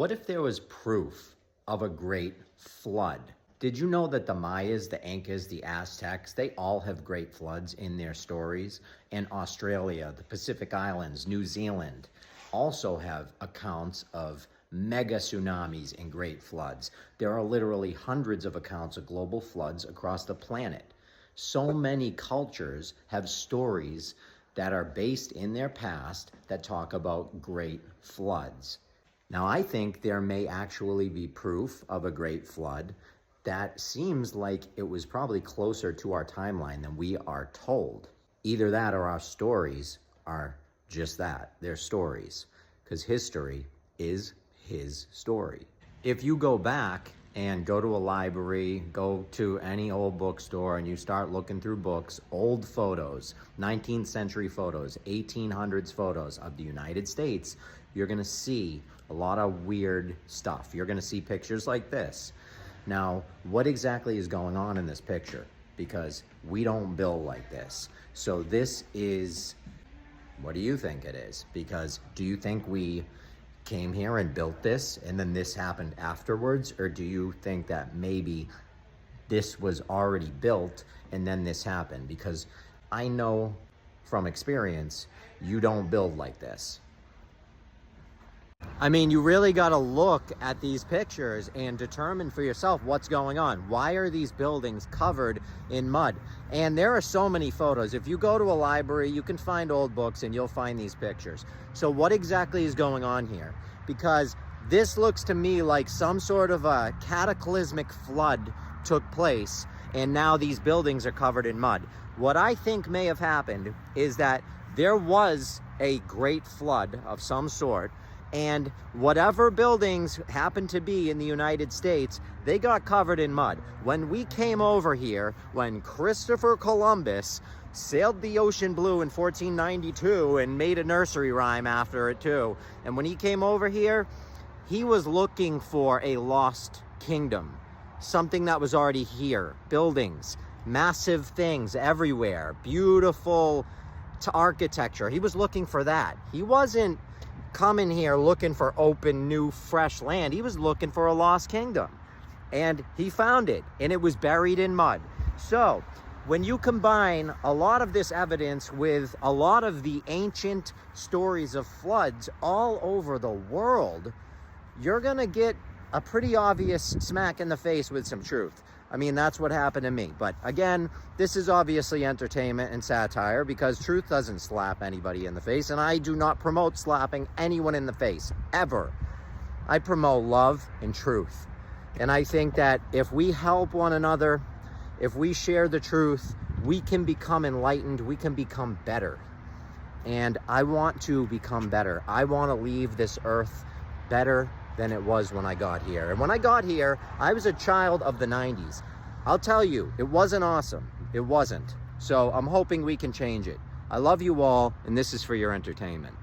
What if there was proof of a great flood? Did you know that the Mayas, the Incas, the Aztecs, they all have great floods in their stories? And Australia, the Pacific Islands, New Zealand also have accounts of mega tsunamis and great floods. There are literally hundreds of accounts of global floods across the planet. So many cultures have stories that are based in their past that talk about great floods. Now, I think there may actually be proof of a great flood that seems like it was probably closer to our timeline than we are told. Either that or our stories are just that, they're stories, because history is his story. If you go back and go to a library, go to any old bookstore, and you start looking through books, old photos, 19th century photos, 1800s photos of the United States, you're gonna see a lot of weird stuff. You're gonna see pictures like this. Now, what exactly is going on in this picture? Because we don't build like this. So this is, what do you think it is? Because do you think we came here and built this and then this happened afterwards? Or do you think that maybe this was already built and then this happened? Because I know from experience, you don't build like this. I mean, you really got to look at these pictures and determine for yourself what's going on. Why are these buildings covered in mud? And there are so many photos. If you go to a library, you can find old books and you'll find these pictures. So what exactly is going on here? Because this looks to me like some sort of a cataclysmic flood took place and now these buildings are covered in mud. What I think may have happened is that there was a great flood of some sort, and whatever buildings happened to be in the United States, they got covered in mud. When we came over here, when Christopher Columbus sailed the ocean blue in 1492 and made a nursery rhyme after it too, and when he came over here, he was looking for a lost kingdom, something that was already here. Buildings, massive things everywhere, beautiful architecture. He was looking for that. He wasn't coming here looking for open, new, fresh land. He was looking for a lost kingdom. And he found it, and it was buried in mud. So, when you combine a lot of this evidence with a lot of the ancient stories of floods all over the world, you're gonna get a pretty obvious smack in the face with some truth. I mean, that's what happened to me. But again, this is obviously entertainment and satire because truth doesn't slap anybody in the face, and I do not promote slapping anyone in the face, ever. I promote love and truth. And I think that if we help one another, if we share the truth, we can become enlightened, we can become better. And I want to become better. I want to leave this earth better than it was when I got here. And when I got here, I was a child of the 90s. I'll tell you, it wasn't awesome. It wasn't. So I'm hoping we can change it. I love you all, and this is for your entertainment.